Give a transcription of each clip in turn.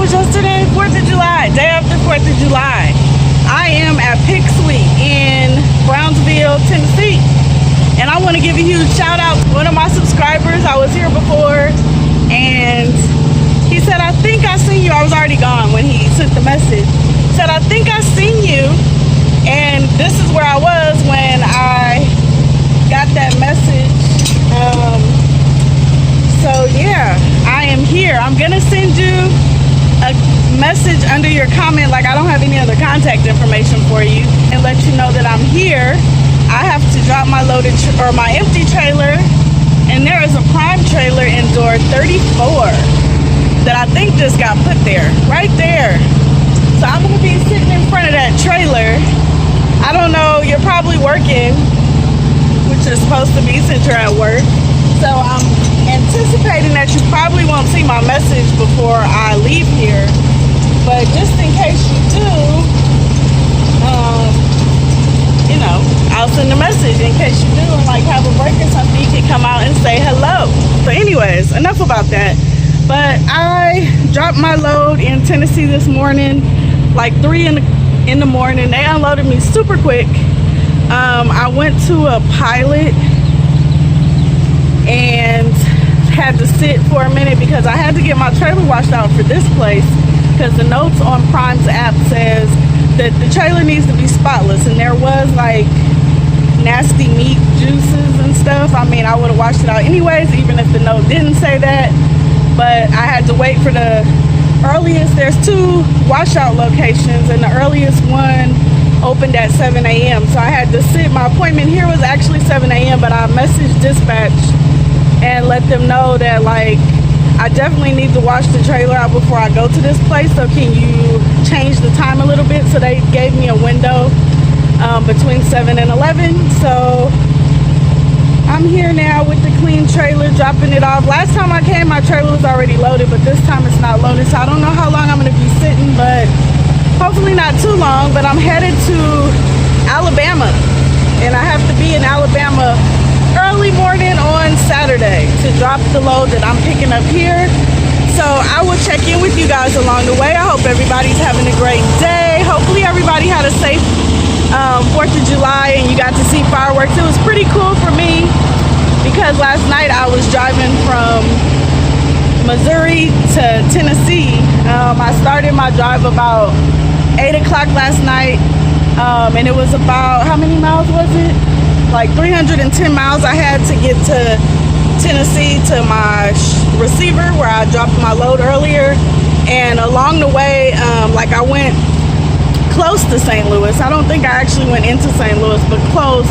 was yesterday? 4th of July, day after 4th of July. I am at Pittsburg in Brownsville, Tennessee. And I want to give a huge shout out to one of my subscribers. I was here before and he said, I think I seen you. I was already gone when he sent the message. He said, I think I seen you. And this is where I was when I got that message. So yeah, I am here. I'm gonna send you a message under your comment, like I don't have any other contact information for you, and let you know that I'm here. I have to drop my loaded or my empty trailer, and there is a prime trailer in door 34 that I think just got put there, right there. So I'm gonna be sitting in front of that trailer. I don't know, you're probably working, which you're supposed to be since you're at work. So I'm anticipating that you probably won't see my message before I leave here. But just in case you do, you know, I'll send a message in case you do and like have a break or something, you can come out and say hello. So anyways, enough about that. But I dropped my load in Tennessee this morning, like 3 in the morning. They unloaded me super quick. I went to a pilot and had to sit for a minute because I had to get my trailer washed out for this place, because the notes on Prime's app says that the trailer needs to be spotless, and there was like nasty meat juices and stuff. I mean, I would have washed it out anyways, even if the note didn't say that. But I had to wait for the earliest. There's 2 washout locations, and the earliest one opened at 7 a.m. So I had to sit. My appointment here was actually 7 a.m., but I messaged dispatch and let them know that like I definitely need to wash the trailer out before I go to this place. So can you change the time a little bit? So they gave me a window between 7 and 11. So I'm here now with the clean trailer, dropping it off. Last time I came, my trailer was already loaded, but this time it's not loaded. So I don't know how long I'm gonna be sitting, but hopefully not too long. But I'm headed to Alabama, and I have to be in Alabama early morning on Saturday to drop the load that I'm picking up here. So I will check in with you guys along the way. I hope everybody's having a great day. Hopefully everybody had a safe 4th of July and you got to see fireworks. It was pretty cool for me because last night I was driving from Missouri to Tennessee. I started my drive about 8 o'clock last night, and it was about, how many miles was it? Like 310 miles I had to get to Tennessee to my receiver where I dropped my load earlier. And along the way, like I went close to St. Louis. I don't think I actually went into St. Louis, but close.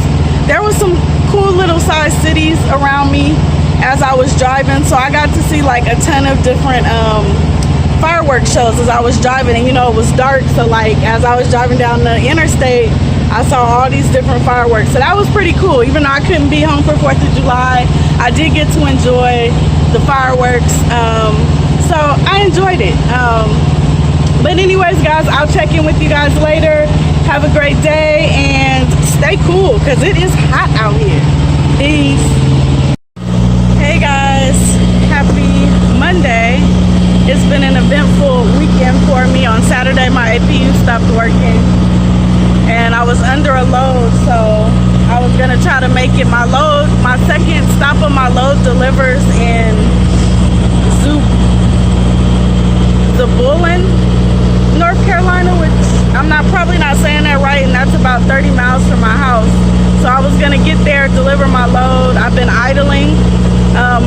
There was some cool little sized cities around me as I was driving, so I got to see like a ton of different fireworks shows as I was driving. And you know, it was dark, so like as I was driving down the interstate, I saw all these different fireworks. So that was pretty cool. Even though I couldn't be home for 4th of July, I did get to enjoy the fireworks. So I enjoyed it. But anyways, guys, I'll check in with you guys later. Have a great day and stay cool because it is hot out here. Peace. Hey guys, happy Monday. It's been an eventful weekend for me. On Saturday, my APU stopped working and I was under a load, so I was gonna try to make it. My second stop of my load delivers in Zebulon, North Carolina, which I'm probably not saying that right, and that's about 30 miles from my house. So I was gonna get there, deliver my load. I've been idling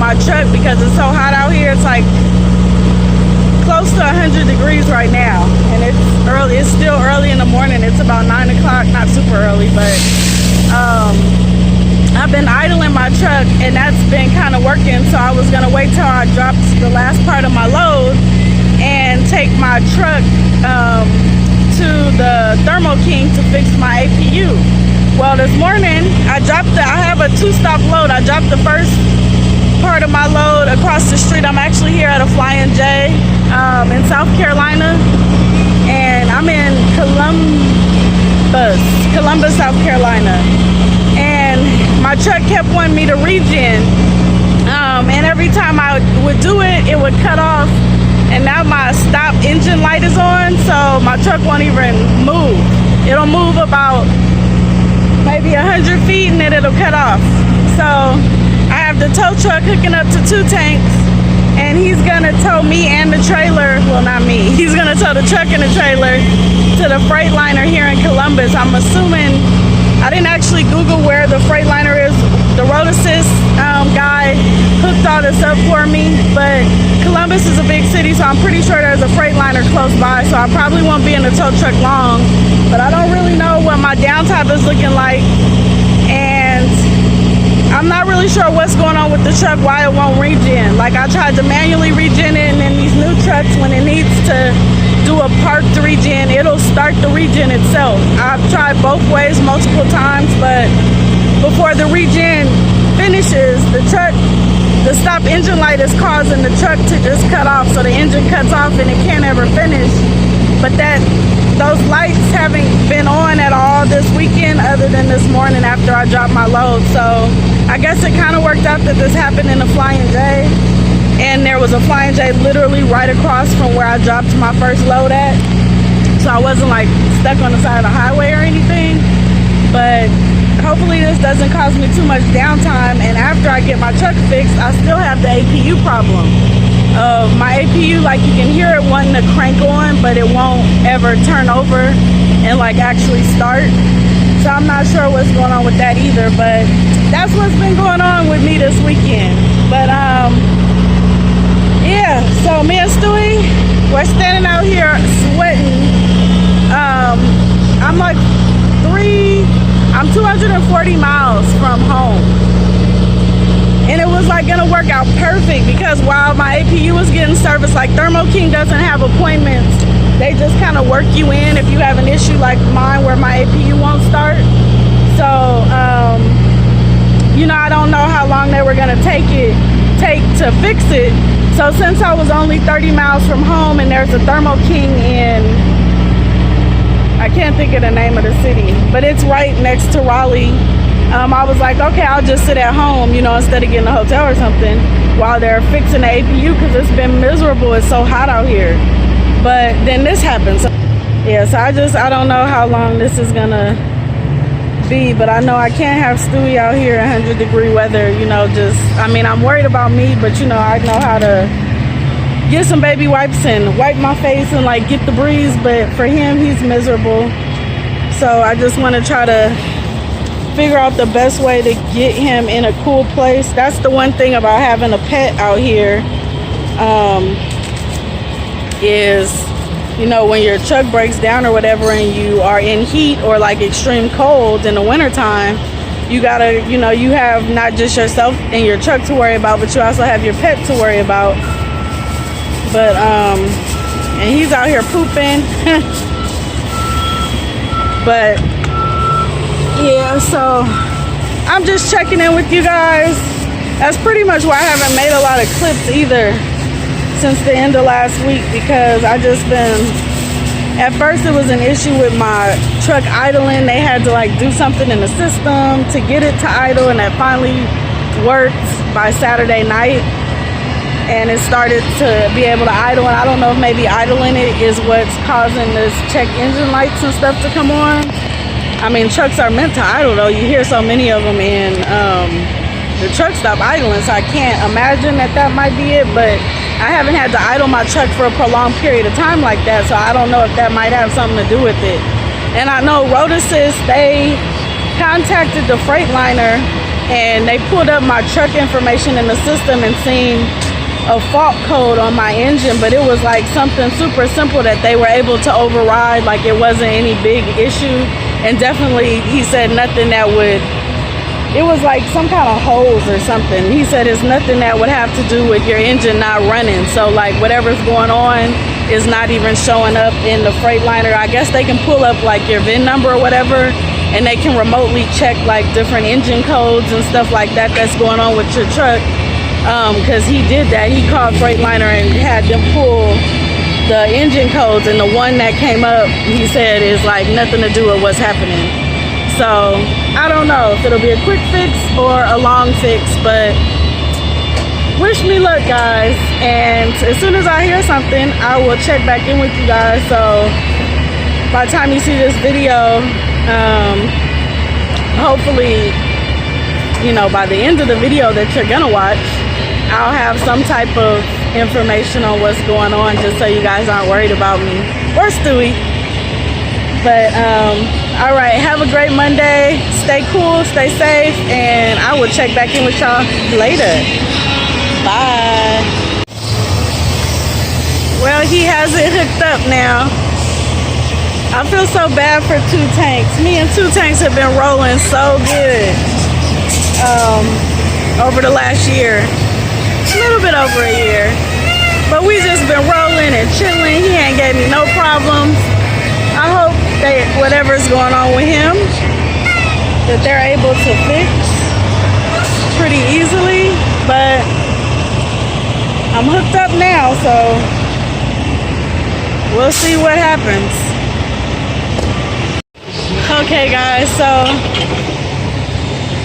my truck because it's so hot out here. It's like close to 100 degrees right now, and it's early. It's still early in the morning. It's about 9 o'clock, not super early, but I've been idling my truck, and that's been kind of working. So I was gonna wait till I dropped the last part of my load and take my truck to the Thermo King to fix my APU. Well, this morning I have a 2-stop load. I dropped the first part of my load across the street. I'm actually here at a Flying J in South Carolina, and I'm in Columbus, South Carolina. And my truck kept wanting me to regen, and every time I would do it, it would cut off and now my stop engine light is on, so my truck won't even move. It'll move about maybe 100 feet and then it'll cut off. So I have the tow truck hooking up to 2 tanks, and he's gonna tow me and the trailer, well, not me, he's gonna tow the truck and the trailer to the Freightliner here in Columbus. I'm assuming, I didn't actually Google where the Freightliner is. The Road Assist guy hooked all this up for me, but Columbus is a big city, so I'm pretty sure there's a Freightliner close by, so I probably won't be in the tow truck long. But I don't really know what my downtime is looking like, and I'm not really sure what's going on with the truck, why it won't regen. Like, I tried to manually regen it, and then these new trucks, when it needs to do a parked regen, it'll start the regen itself. I've tried both ways multiple times, but before the regen finishes, the stop engine light is causing the truck to just cut off. So the engine cuts off and it can't ever finish. But those lights haven't been on at all this weekend, other than this morning after I dropped my load. So I guess it kind of worked out that this happened in a Flying J, and there was a Flying J literally right across from where I dropped my first load at. So I wasn't like stuck on the side of the highway or anything. But hopefully this doesn't cause me too much downtime, and after I get my truck fixed, I still have the APU problem. My APU, like, you can hear it wanting to crank on, but it won't ever turn over and like actually start. So I'm not sure what's going on with that either, but that's what's been going on with me this weekend. But yeah, so me and Stewie, we're standing out here sweating. I'm 240 miles from home, and it was like gonna work out perfect, because while my APU was getting serviced, like Thermo King doesn't have appointments, they just kind of work you in if you have an issue like mine where my APU won't start. So you know, I don't know how long they were gonna take to fix it. So since I was only 30 miles from home, and there's a Thermo King in, I can't think of the name of the city, but it's right next to Raleigh. I was like, okay, I'll just sit at home, you know, instead of getting a hotel or something while they're fixing the APU, because it's been miserable. It's so hot out here. But then this happened. So, yeah, so I don't know how long this is gonna be, but I know I can't have Stewie out here in 100-degree weather, you know, I'm worried about me, but you know, I know how to get some baby wipes and wipe my face and like get the breeze, but for him, he's miserable. So I just want to try to figure out the best way to get him in a cool place. That's the one thing about having a pet out here, is, you know, when your truck breaks down or whatever and you are in heat or like extreme cold in the wintertime, you gotta, you know, you have not just yourself and your truck to worry about, but you also have your pet to worry about. But and he's out here pooping. But yeah, so I'm just checking in with you guys. That's pretty much why I haven't made a lot of clips either since the end of last week, because I just been, at first it was an issue with my truck idling. They had to like do something in the system to get it to idle, and that finally worked by Saturday night, and it started to be able to idle. And I don't know if maybe idling it is what's causing this check engine lights and stuff to come on. I mean, trucks are meant to idle though. You hear so many of them, and the truck stop idling, so I can't imagine that might be it. But I haven't had to idle my truck for a prolonged period of time like that, so I don't know if that might have something to do with it. And I know Road Assist, they contacted the Freightliner, and they pulled up my truck information in the system and seen a fault code on my engine, but it was like something super simple that they were able to override. Like, it wasn't any big issue, and definitely he said nothing that would, it was like some kind of hose or something. He said it's nothing that would have to do with your engine not running. So like whatever's going on is not even showing up in the Freightliner. I guess they can pull up like your VIN number or whatever, and they can remotely check like different engine codes and stuff like that that's going on with your truck. Because he did that. He called Freightliner and had them pull the engine codes, and the one that came up, he said, is like nothing to do with what's happening. So I don't know if it'll be a quick fix or a long fix, but we're wish me luck, guys, and as soon as I hear something, I will check back in with you guys. So by the time you see this video, hopefully, you know, by the end of the video that you're gonna watch, I'll have some type of information on what's going on, just so you guys aren't worried about me or Stewie. But all right, have a great Monday. Stay cool, stay safe, and I will check back in with y'all later. Bye. Well, he has it hooked up now. I feel so bad for Two Tanks. Me and Two Tanks have been rolling so good over the last year. A little bit over a year. But we just been rolling and chilling. He ain't gave me no problems. I hope that whatever's going on with him, that they're able to fix pretty easily. But I'm hooked up now, so we'll see what happens. Okay, guys, so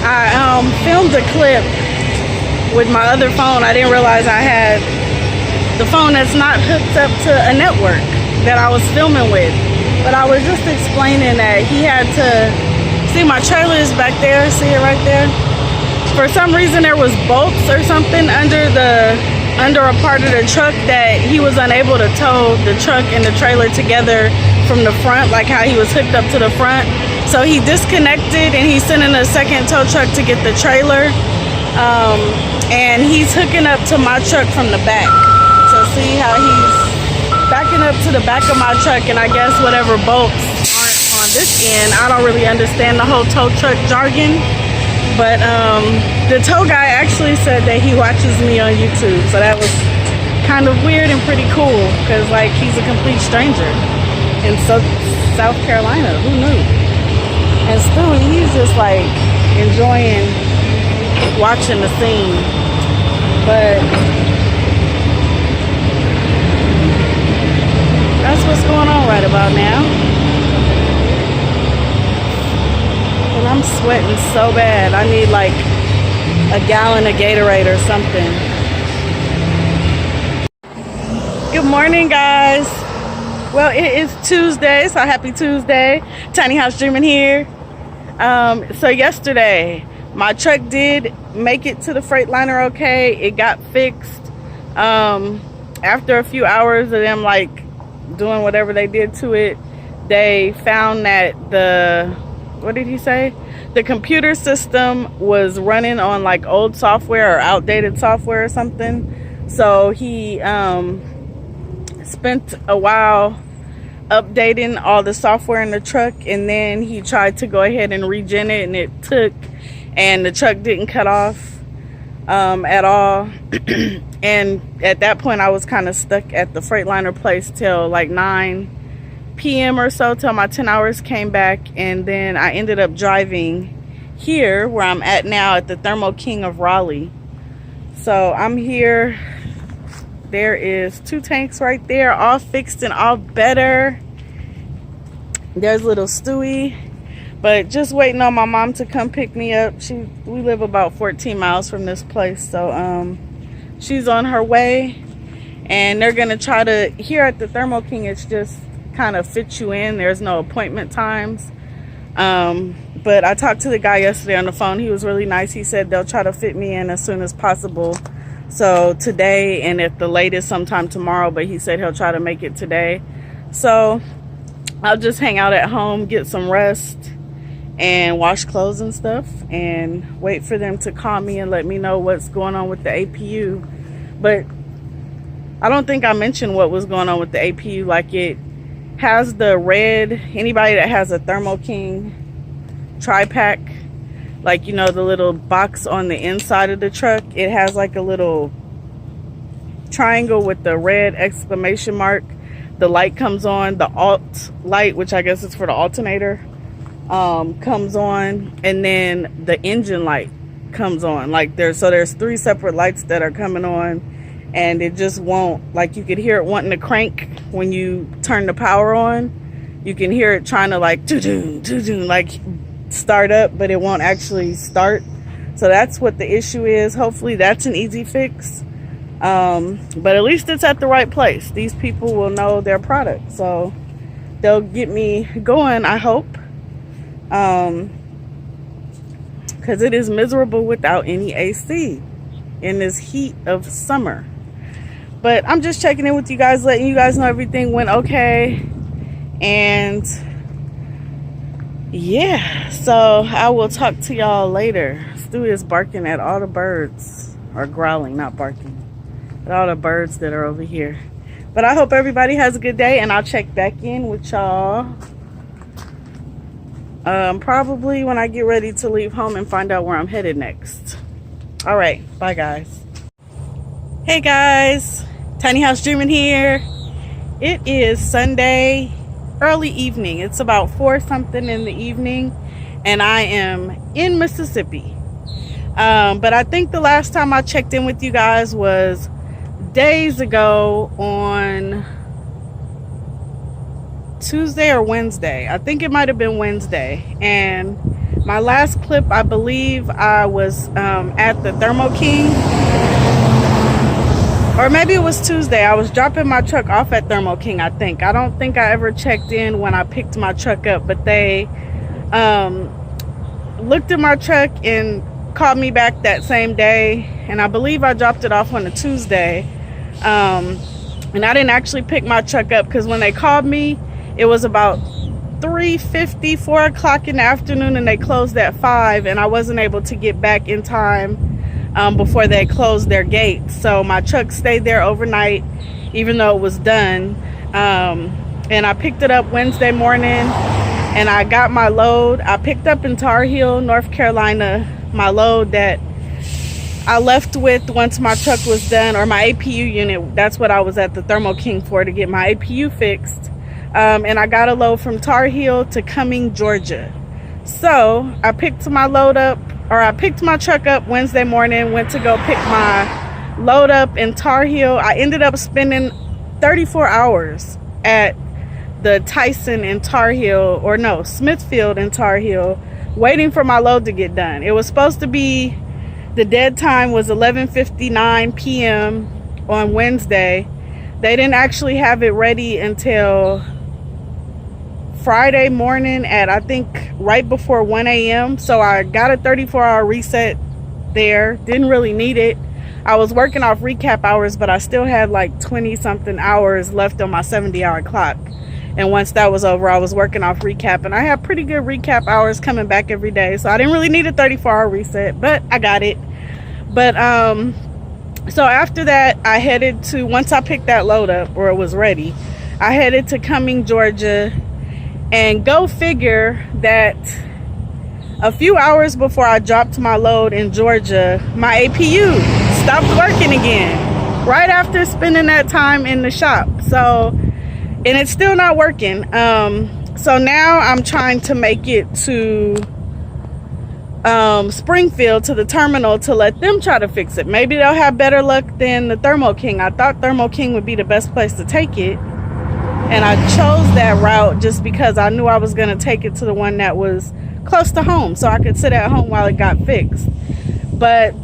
I filmed a clip with my other phone. I didn't realize I had the phone that's not hooked up to a network that I was filming with. But I was just explaining that he had to see my trailer is back there. See it right there? For some reason there was bolts or something under a part of the truck that he was unable to tow the truck and the trailer together from the front, like how he was hooked up to the front. So he disconnected and he's sending a second tow truck to get the trailer. And he's hooking up to my truck from the back. So see how he's backing up to the back of my truck, and I guess whatever bolts aren't on this end. I don't really understand the whole tow truck jargon, but the tow guy actually said that he watches me on YouTube, so that was kind of weird and pretty cool, because like he's a complete stranger in South Carolina. Who knew? And Stewie, he's just like enjoying watching the scene. But that's what's going on right about now. And I'm sweating so bad. I need like a gallon of Gatorade or something. Good morning, guys. Well, it is Tuesday, so happy Tuesday. Tiny House Dreaming here. So yesterday, my truck did make it to the Freightliner okay. It got fixed. After a few hours of them like doing whatever they did to it, they found that what did he say? The computer system was running on like old software or outdated software or something. So he spent a while updating all the software in the truck, and then he tried to go ahead and regen it, and it took, and the truck didn't cut off at all. And at that point I was kind of stuck at the Freightliner place till like 9 p.m. or so, till my 10 hours came back. And then I ended up driving here where I'm at now at the Thermo King of Raleigh. So I'm here. There is Two Tanks right there, all fixed and all better. There's little Stewie, but just waiting on my mom to come pick me up. We live about 14 miles from this place, so she's on her way, and they're gonna try to, here at the Thermo King, it's just kind of fit you in. There's no appointment times, but I talked to the guy yesterday on the phone. He was really nice. He said they'll try to fit me in as soon as possible, so today, and at the latest sometime tomorrow, but he said he'll try to make it today. So I'll just hang out at home, get some rest, and wash clothes and stuff, and wait for them to call me and let me know what's going on with the APU. But I don't think I mentioned what was going on with the APU. Like, it has the red, anybody that has a Thermo King tri-pack, like, you know, the little box on the inside of the truck, it has like a little triangle with the red exclamation mark. The light comes on, the alt light, which I guess is for the alternator, comes on, and then the engine light comes on. Like, there's 3 separate lights that are coming on, and it just won't, like, you could hear it wanting to crank when you turn the power on. You can hear it trying to like like start up, but it won't actually start. So that's what the issue is. Hopefully that's an easy fix. But at least it's at the right place. These people will know their product, so they'll get me going, I hope. Because it is miserable without any AC in this heat of summer. But I'm just checking in with you guys, letting you guys know everything went okay. And yeah, so I will talk to y'all later. Stewie is barking at all the birds, or growling, not barking, at all the birds that are over here. But I hope everybody has a good day, and I'll check back in with y'all probably when I get ready to leave home and find out where I'm headed next. All right, bye guys. Hey guys, Tiny House Dreaming here. It is Sunday early evening. It's about 4 something in the evening, and I am in Mississippi. But I think the last time I checked in with you guys was days ago on Tuesday or Wednesday. I think it might have been Wednesday. And my last clip, I believe I was at the Thermo King, or maybe it was Tuesday. I was dropping my truck off at Thermo King, I think. I don't think I ever checked in when I picked my truck up, but they looked at my truck and called me back that same day. And I believe I dropped it off on a Tuesday. And I didn't actually pick my truck up because when they called me, it was about 3:50, 4 o'clock in the afternoon, and they closed at 5, and I wasn't able to get back in time before they closed their gates. So my truck stayed there overnight, even though it was done. And I picked it up Wednesday morning, and I got my load. I picked up in Tar Heel, North Carolina, my load that I left with once my truck was done, or my APU unit. That's what I was at the Thermo King for, to get my APU fixed. And I got a load from Tar Heel to Cumming, Georgia. So I picked my load up, or I picked my truck up Wednesday morning, went to go pick my load up in Tar Heel. I ended up spending 34 hours at the Tyson in Tar Heel, or no, Smithfield in Tar Heel, waiting for my load to get done. It was supposed to be, the dead time was 11:59 p.m. on Wednesday. They didn't actually have it ready until Friday morning at, I think, right before 1 a.m. So I got a 34-hour reset there. Didn't really need it. I was working off recap hours, but I still had like 20 something hours left on my 70-hour clock. And once that was over, I was working off recap, and I had pretty good recap hours coming back every day. So I didn't really need a 34-hour reset, but I got it. But so after that, I headed to, once I picked that load up, or it was ready, I headed to Cumming, Georgia. And go figure that a few hours before I dropped my load in Georgia, my APU stopped working again, right after spending that time in the shop. So, and it's still not working. So now I'm trying to make it to Springfield, to the terminal, to let them try to fix it. Maybe they'll have better luck than the Thermo King. I thought Thermo King would be the best place to take it, and I chose that route just because I knew I was going to take it to the one that was close to home, so I could sit at home while it got fixed. But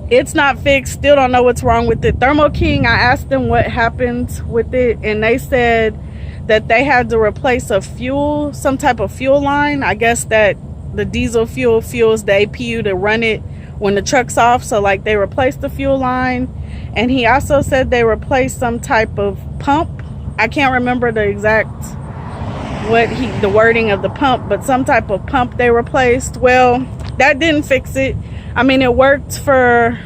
it's not fixed. Still don't know what's wrong with it. Thermo King, I asked them what happened with it, and they said that they had to replace a fuel, some type of fuel line. I guess that the diesel fuel fuels the APU to run it when the truck's off. So like, they replaced the fuel line, and he also said they replaced some type of pump. I can't remember the exact the wording of the pump, but some type of pump they replaced. Well, that didn't fix it. I mean, it worked for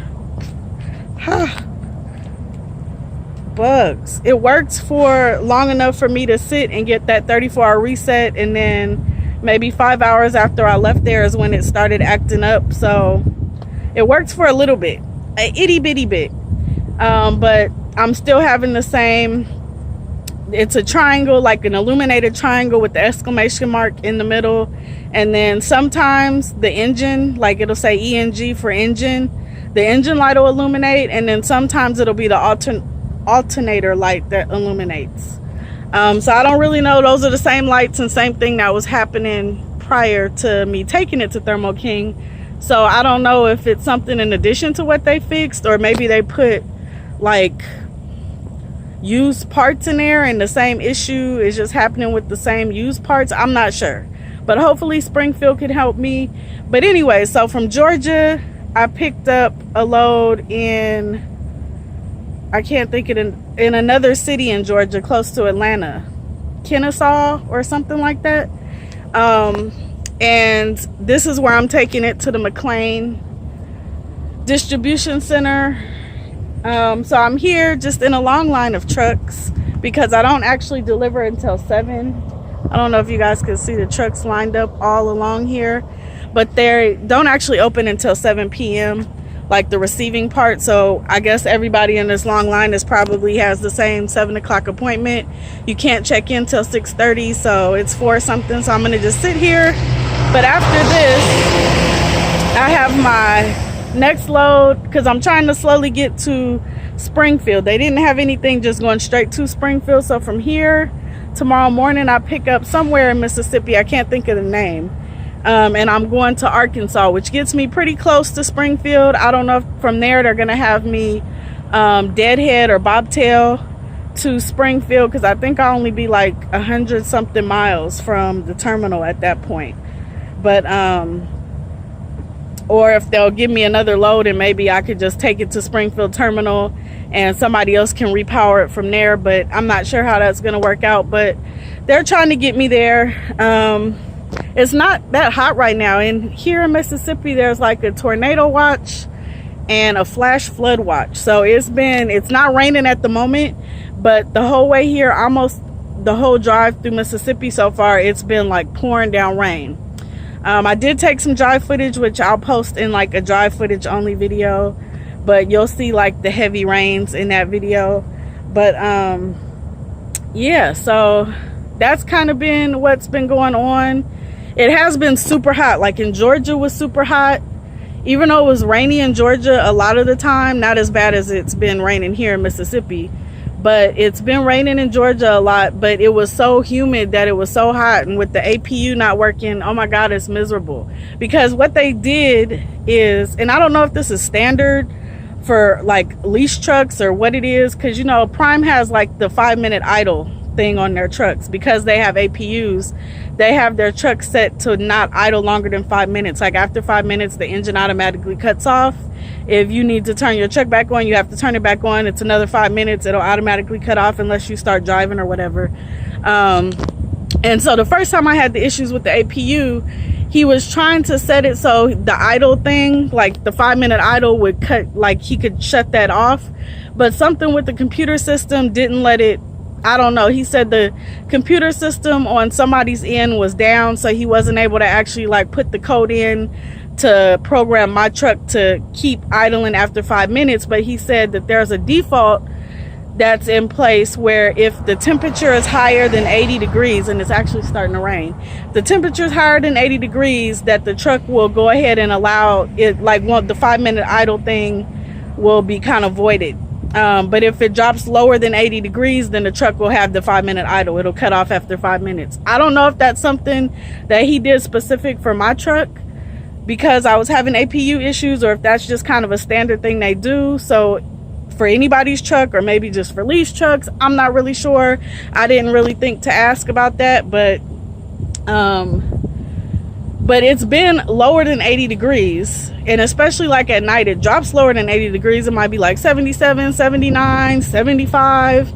bugs. It worked for long enough for me to sit and get that 34-hour reset, and then maybe 5 hours after I left there is when it started acting up. So it worked for a little bit, a itty bitty bit, but I'm still having the same. It's a triangle, like an illuminated triangle with the exclamation mark in the middle, and then sometimes the engine, like it'll say ENG for engine, the engine light will illuminate, and then sometimes it'll be the alternator light that illuminates. So I don't really know. Those are the same lights and same thing that was happening prior to me taking it to Thermo King. So I don't know if it's something in addition to what they fixed, or maybe they put like used parts in there, and the same issue is just happening with the same used parts. I'm not sure, but hopefully Springfield can help me. But anyway, so from Georgia, I picked up a load in, I can't think of it, in another city in Georgia close to Atlanta, Kennesaw or something like that. And this is where I'm taking it, to the McLean distribution center. So I'm here just in a long line of trucks because I don't actually deliver until 7. I don't know if you guys can see the trucks lined up all along here, but they don't actually open until 7 p.m. like the receiving part. So I guess everybody in this long line is probably has the same 7 o'clock appointment. You can't check in till 6:30, so it's 4 something. So I'm gonna just sit here. But after this, I have my next load because I'm trying to slowly get to Springfield. They didn't have anything just going straight to Springfield. So from here, tomorrow morning, I pick up somewhere in Mississippi. I can't think of the name. And I'm going to Arkansas, which gets me pretty close to Springfield. I don't know if from there they're gonna have me deadhead or bobtail to Springfield, because I think I'll only be like 100 something miles from the terminal at that point. But or if they'll give me another load and maybe I could just take it to Springfield terminal and somebody else can repower it from there. But I'm not sure how that's gonna work out, but they're trying to get me there. It's not that hot right now, and here in Mississippi there's like a tornado watch and a flash flood watch. So it's not raining at the moment, but the whole way here, almost the whole drive through Mississippi so far, it's been like pouring down rain. I did take some drive footage, which I'll post in like a drive footage only video, but you'll see like the heavy rains in that video. But yeah, so that's kind of been what's been going on. It has been super hot. Like in Georgia was super hot, even though it was rainy in Georgia a lot of the time. Not as bad as it's been raining here in Mississippi, but it's been raining in Georgia a lot. But it was so humid that it was so hot, and with the APU not working, oh my god, it's miserable. Because what they did is, and I don't know if this is standard for like lease trucks or what it is, because you know Prime has like the 5-minute idle thing on their trucks. Because they have APUs, they have their trucks set to not idle longer than 5 minutes. Like after 5 minutes, the engine automatically cuts off. If you need to turn your truck back on, you have to turn it back on. It's another 5 minutes. It'll automatically cut off unless you start driving or whatever. And so the first time I had the issues with the APU, he was trying to set it so the idle thing, like the 5-minute idle, would cut, like he could shut that off. But something with the computer system didn't let it. I don't know. He said the computer system on somebody's end was down, so he wasn't able to actually like put the code in to program my truck to keep idling after 5 minutes. But he said that there's a default that's in place where if the temperature is higher than 80 degrees, and it's actually starting to rain, the temperature is higher than 80 degrees, that the truck will go ahead and allow it, like the 5-minute idle thing will be kind of voided. But if it drops lower than 80 degrees, then the truck will have the 5-minute idle. It'll cut off after 5 minutes. I don't know if that's something that he did specific for my truck because I was having APU issues, or if that's just kind of a standard thing they do. So for anybody's truck, or maybe just for lease trucks, I'm not really sure. I didn't really think to ask about that, but it's been lower than 80 degrees, and especially like at night, it drops lower than 80 degrees. It might be like 77, 79, 75,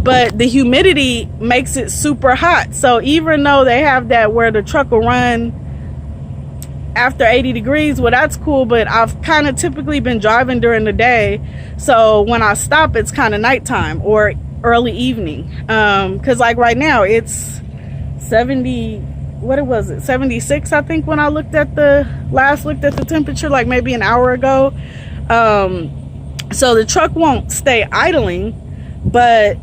but the humidity makes it super hot. So even though they have that where the truck will run after 80 degrees, well, that's cool, but I've kind of typically been driving during the day, so when I stop, it's kind of nighttime or early evening. Because like right now, it's 70, what was it, 76 I think when I looked at the temperature, like maybe an hour ago. So the truck won't stay idling, but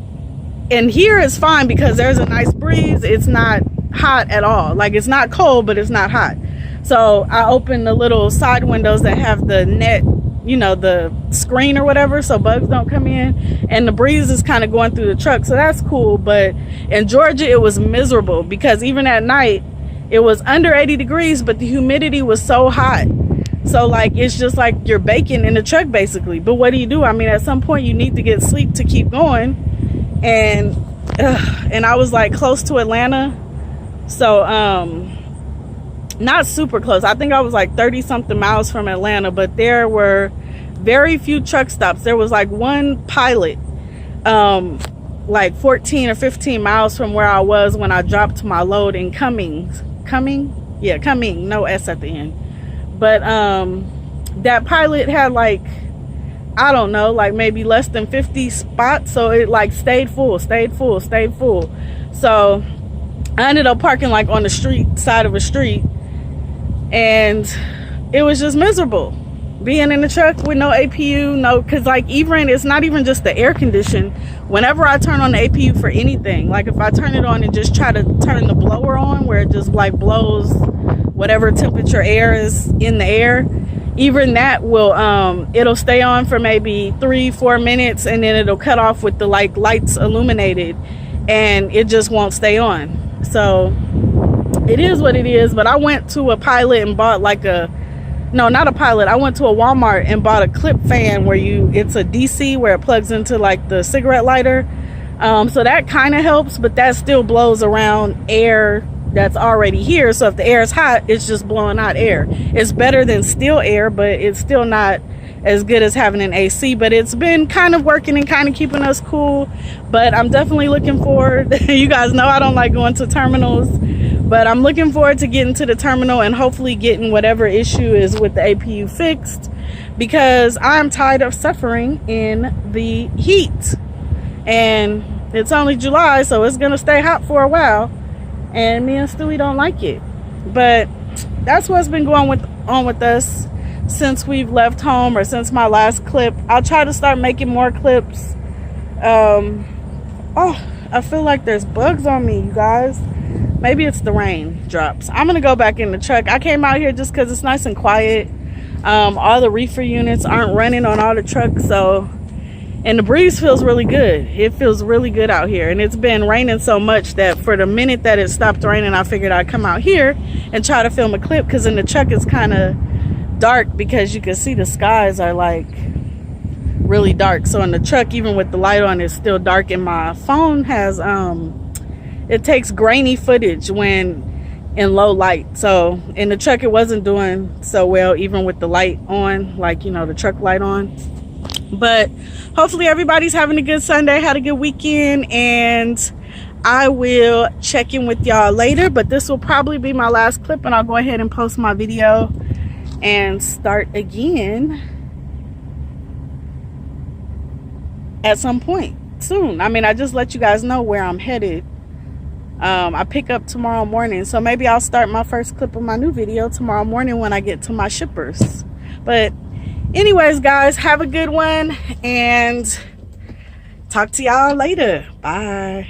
in here is fine because there's a nice breeze. It's not hot at all. Like it's not cold, but it's not hot. So I opened the little side windows that have the net, you know, the screen or whatever, so bugs don't come in, and the breeze is kind of going through the truck, so that's cool. But in Georgia it was miserable because even at night it was under 80 degrees, but the humidity was so hot So like it's just like you're baking in the truck basically. But what do? I mean, at some point you need to get sleep to keep going. And I was like close to Atlanta, so not super close. I think I was like 30 something miles from Atlanta, but there were very few truck stops. There was like one Pilot, like 14 or 15 miles from where I was when I dropped my load in Cumming, no S at the end. But that Pilot had like, I don't know, like maybe less than 50 spots, so it like stayed full. So I ended up parking like on the side of a street, and it was just miserable being in the truck with no APU. No, because like even it's not even just the air condition. Whenever I turn on the APU for anything, like if I turn it on and just try to turn the blower on where it just like blows whatever temperature air is in the air, even that will it'll stay on for maybe 3-4 minutes, and then it'll cut off with the like lights illuminated, and it just won't stay on. So it is what it is. But I went to a Pilot and bought like I went to a Walmart and bought a clip fan where it's a DC where it plugs into like the cigarette lighter. So that kind of helps, but that still blows around air that's already here. So if the air is hot, it's just blowing out air. It's better than still air, but it's still not as good as having an AC. But it's been kind of working and kind of keeping us cool. But I'm definitely looking forward. You guys know I don't like going to terminals, but I'm looking forward to getting to the terminal and hopefully getting whatever issue is with the APU fixed, because I'm tired of suffering in the heat. And it's only July, so it's gonna stay hot for a while, and me and Stewie don't like it. But that's what's been going on with us since we've left home, or since my last clip. I'll try to start making more clips. Oh, I feel like there's bugs on me, you guys. Maybe it's the rain drops. I'm gonna go back in the truck. I came out here just because it's nice and quiet. All the reefer units aren't running on all the trucks, and the breeze feels really good. It feels really good out here, and it's been raining so much that for the minute that it stopped raining, I figured I'd come out here and try to film a clip, because in the truck it's kind of dark, because you can see the skies are like really dark. So in the truck, even with the light on, it's still dark, and my phone has it takes grainy footage when in low light. So in the truck it wasn't doing so well, even with the light on, like, you know, the truck light on. But hopefully everybody's having a good Sunday, had a good weekend, and I will check in with y'all later. But this will probably be my last clip, and I'll go ahead and post my video and start again at some point soon. I mean, I just let you guys know where I'm headed. I pick up tomorrow morning, so maybe I'll start my first clip of my new video tomorrow morning when I get to my shippers. But anyways, guys, have a good one, and talk to y'all later. Bye.